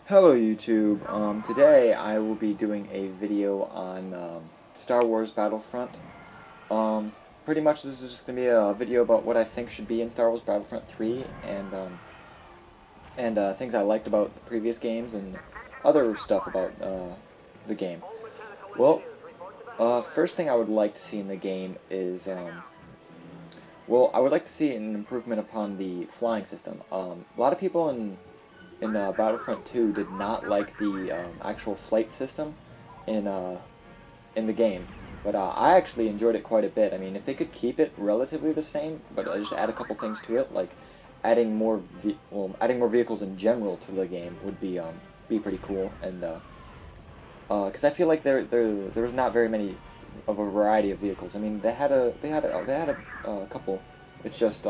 Hello YouTube. Today I will be doing a video on Star Wars Battlefront. Pretty much this is just going to be a video about what I think should be in Star Wars Battlefront 3 and things I liked about the previous games and other stuff about the game. Well, first thing I would like to see in the game is, I would like to see an improvement upon the flying system. A lot of people in Battlefront 2 did not like the actual flight system in in the game, but I actually enjoyed it quite a bit. I mean, if they could keep it relatively the same, but just add a couple things to it, like adding adding more vehicles in general to the game would be pretty cool. And because I feel like there was not very many of a variety of vehicles. I mean, they had a couple. It's just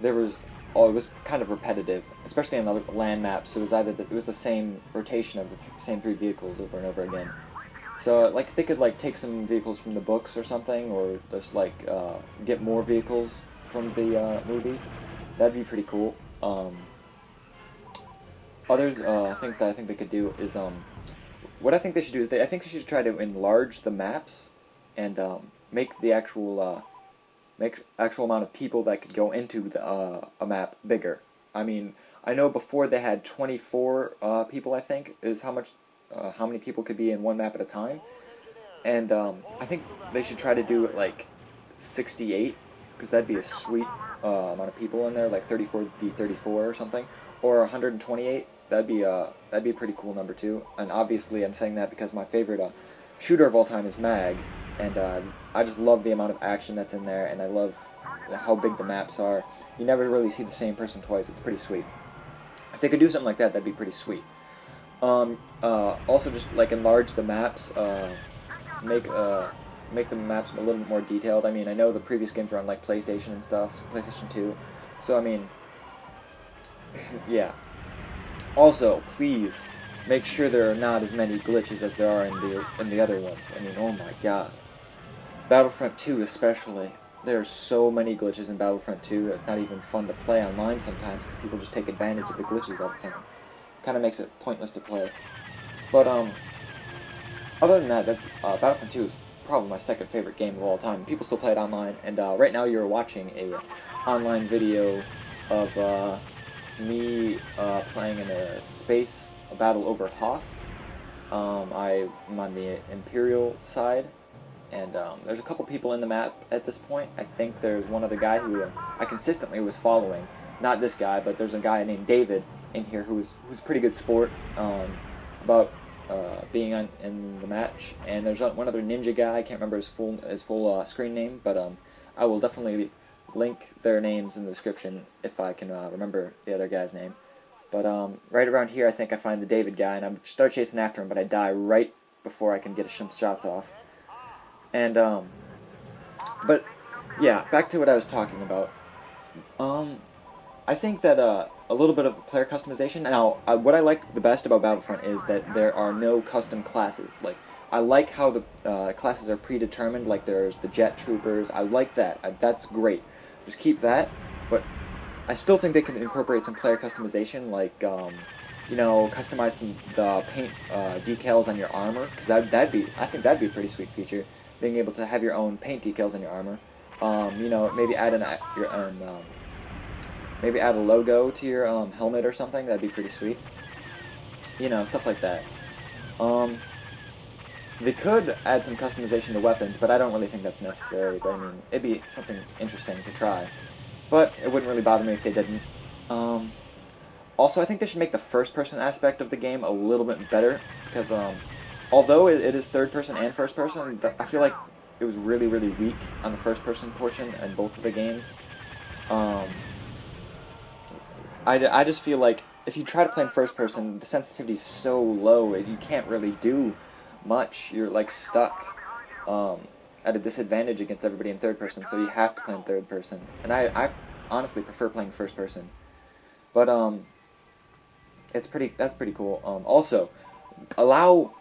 there was it was kind of repetitive, especially on the land maps. It was it was the same rotation of the same three vehicles over and over again. So like if they could like take some vehicles from the books or something, or just like get more vehicles from the movie, that'd be pretty cool. Other things that I think they could do is what I think they should do is I think they should try to enlarge the maps and make the actual amount of people that could go into a map bigger. I mean, I know before they had 24 people, I think, is how many people could be in one map at a time. And I think they should try to do it like 68, because that'd be a sweet amount of people in there, like 34v34 or something, or 128. That'd be a pretty cool number too. And obviously, I'm saying that because my favorite shooter of all time is Mag, and I just love the amount of action that's in there, and I love how big the maps are. You never really see the same person twice. It's pretty sweet. If they could do something like that, that'd be pretty sweet. Also, just like enlarge the maps, make the maps a little bit more detailed. I mean, I know the previous games were on like PlayStation and stuff, PlayStation 2. So I mean, yeah. Also, please make sure there are not as many glitches as there are in the other ones. I mean, oh my god. Battlefront 2 especially. There are so many glitches in Battlefront 2 it's not even fun to play online sometimes because people just take advantage of the glitches all the time. Kind of makes it pointless to play. But other than that, that's Battlefront 2 is probably my second favorite game of all time. People still play it online, and right now you're watching a online video of me playing in a space battle over Hoth. I'm on the Imperial side, and there's a couple people in the map at this point. I think there's one other guy who I consistently was following. Not this guy, but there's a guy named David in here who's pretty good sport about being in the match. And there's one other ninja guy. I can't remember his full screen name, but I will definitely link their names in the description if I can remember the other guy's name. But right around here, I think I find the David guy, and I start chasing after him, but I die right before I can get some shots off. And but yeah, back to what I was talking about. I think that a little bit of player customization. Now, what I like the best about Battlefront is that there are no custom classes. Like, I like how the classes are predetermined. Like, there's the jet troopers. I like that. That's great. Just keep that. But I still think they can incorporate some player customization, like you know, customize the paint decals on your armor, because I think that'd be a pretty sweet feature, being able to have your own paint decals on your armor. You know, maybe add maybe add a logo to your helmet or something. That'd be pretty sweet. You know, stuff like that. They could add some customization to weapons, but I don't really think that's necessary. But I mean, it'd be something interesting to try. But it wouldn't really bother me if they didn't. Also, I think they should make the first-person aspect of the game a little bit better, because although it is third-person and first-person, I feel like it was really, really weak on the first-person portion in both of the games. I just feel like if you try to play in first-person, the sensitivity is so low, you can't really do much. You're like stuck at a disadvantage against everybody in third person, so you have to play in third person. And I honestly prefer playing first person. But that's pretty cool. Also, allow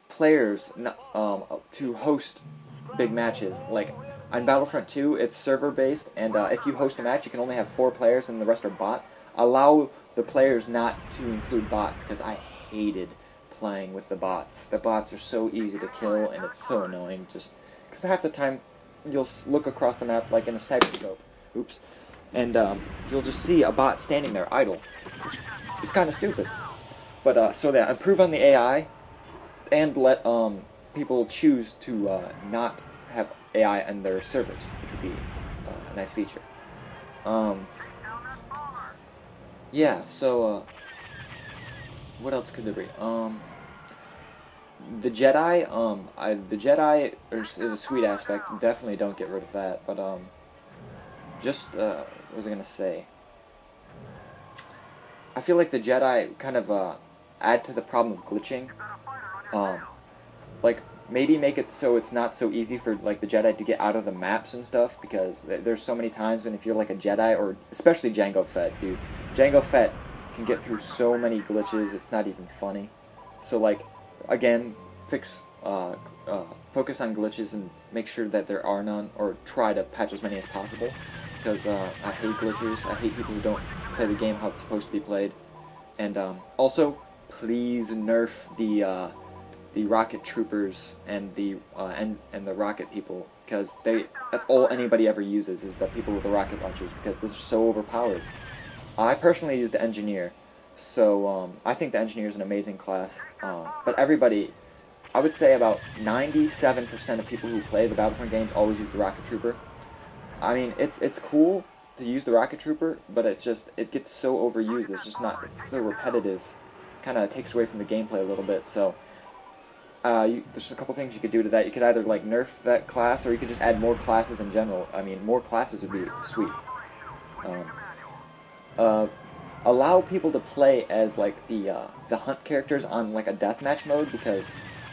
players to host big matches. Like on Battlefront 2, it's server based, and if you host a match, you can only have 4 players, and the rest are bots. Allow the players not to include bots, because I hated playing with the bots. The bots are so easy to kill, and it's so annoying, just because half the time you'll look across the map like in a sniper scope, oops, and you'll just see a bot standing there idle, which is kind of stupid. But so yeah, improve on the AI, and let people choose to not have AI on their servers, which would be a nice feature. Yeah, so what else could there be? The Jedi, the Jedi is a sweet aspect. Definitely don't get rid of that. But just what was I gonna say? I feel like the Jedi kind of add to the problem of glitching. Like maybe make it so it's not so easy for like the Jedi to get out of the maps and stuff, because there's so many times when if you're like a Jedi, or especially Jango Fett, dude, Jango Fett can get through so many glitches, it's not even funny. So like, again, focus on glitches and make sure that there are none, or try to patch as many as possible, because I hate glitchers. I hate people who don't play the game how it's supposed to be played. And also, please nerf the rocket troopers and the rocket people, because that's all anybody ever uses, is the people with the rocket launchers, because they're so overpowered. I personally use the engineer, so I think the engineer is an amazing class. But everybody, I would say about 97% of people who play the Battlefront games always use the rocket trooper. I mean, it's cool to use the rocket trooper, but it gets so overused. It's so repetitive. Kind of takes away from the gameplay a little bit. So there's a couple things you could do to that. You could either like nerf that class, or you could just add more classes in general. I mean, more classes would be sweet. Allow people to play as like the hunt characters on like a deathmatch mode, because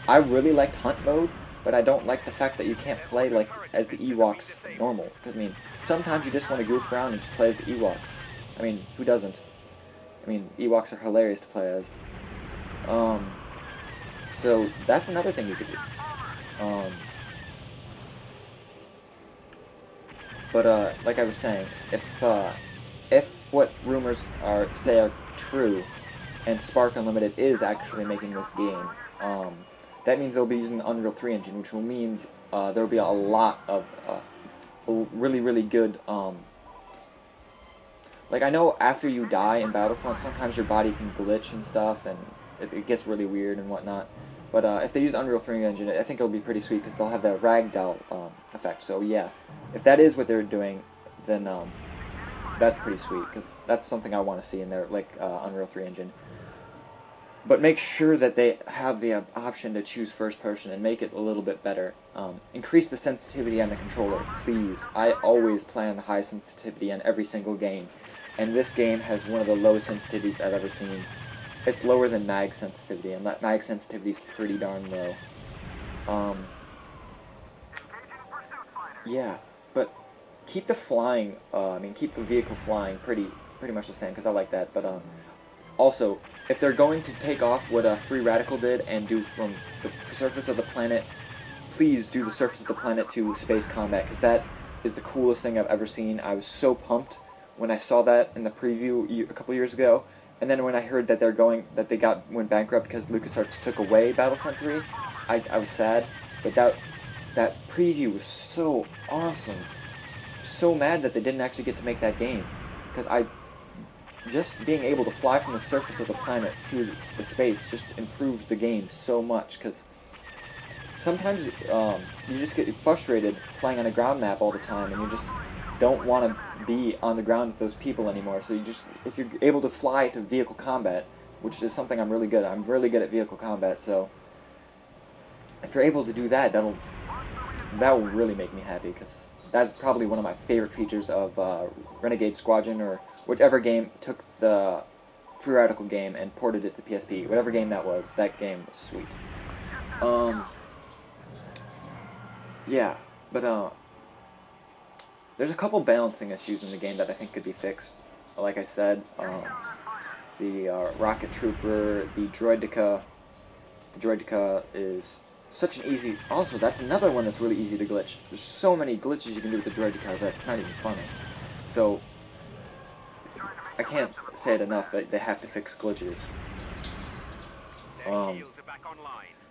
I really liked hunt mode, but I don't like the fact that you can't play like as the Ewoks normal. Because I mean, sometimes you just want to goof around and just play as the Ewoks. I mean, who doesn't? I mean, Ewoks are hilarious to play as. So that's another thing you could do. But like I was saying, if what rumors say are true, and Spark Unlimited is actually making this game, that means they'll be using the Unreal 3 engine, which means there will be a lot of really, really good. Like, I know after you die in Battlefront, sometimes your body can glitch and stuff, and it gets really weird and whatnot. But if they use the Unreal 3 engine, I think it'll be pretty sweet, because they'll have that ragdoll effect. So yeah, if that is what they're doing, then that's pretty sweet, because that's something I want to see in their Unreal 3 engine. But make sure that they have the option to choose first person and make it a little bit better. Increase the sensitivity on the controller, please. I always play on the high sensitivity on every single game, and this game has one of the lowest sensitivities I've ever seen. It's lower than mag sensitivity, and that mag sensitivity is pretty darn low. Yeah, but keep the flying, keep the vehicle flying pretty much the same, because I like that. But also, if they're going to take off what Free Radical did and do from the surface of the planet, please do the surface of the planet to space combat, because that is the coolest thing I've ever seen. I was so pumped when I saw that in the preview a couple years ago, and then when I heard that they went bankrupt because LucasArts took away Battlefront 3, I was sad. But that preview was so awesome. So mad that they didn't actually get to make that game, because just being able to fly from the surface of the planet to the space just improves the game so much, because sometimes you just get frustrated playing on a ground map all the time, and you just don't want to be on the ground with those people anymore. So if you're able to fly to vehicle combat, which is something I'm really good at. I'm really good at vehicle combat, so if you're able to do that, that will really make me happy, because that's probably one of my favorite features of Renegade Squadron, or whichever game took the Free Radical game and ported it to PSP. Whatever game that was sweet. Yeah, but there's a couple balancing issues in the game that I think could be fixed. Like I said, the rocket trooper, the droideka. The droideka is such an easy. Also, that's another one that's really easy to glitch. There's so many glitches you can do with the droideka that it's not even funny. So I can't say it enough that they have to fix glitches.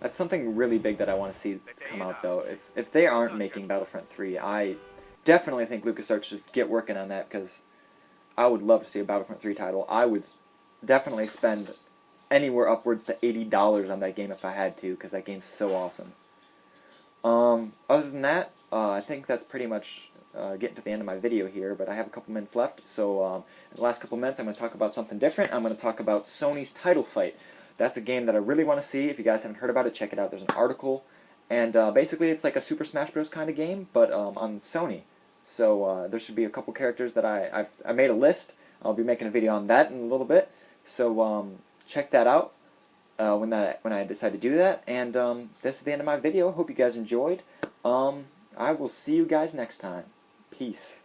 That's something really big that I want to see come out, though. If they aren't making Battlefront 3, I definitely think LucasArts should get working on that, because I would love to see a Battlefront 3 title. I would definitely spend anywhere upwards to $80 on that game if I had to, because that game's so awesome. Other than that, I think that's pretty much getting to the end of my video here, but I have a couple minutes left, so in the last couple minutes I'm going to talk about something different. I'm going to talk about Sony's Title Fight. That's a game that I really want to see. If you guys haven't heard about it, check it out. There's an article, and basically it's like a Super Smash Bros. Kind of game, but on Sony. So there should be a couple characters that I made a list. I'll be making a video on that in a little bit, so check that out when I decide to do that. And this is the end of my video. Hope you guys enjoyed. I will see you guys next time. Peace.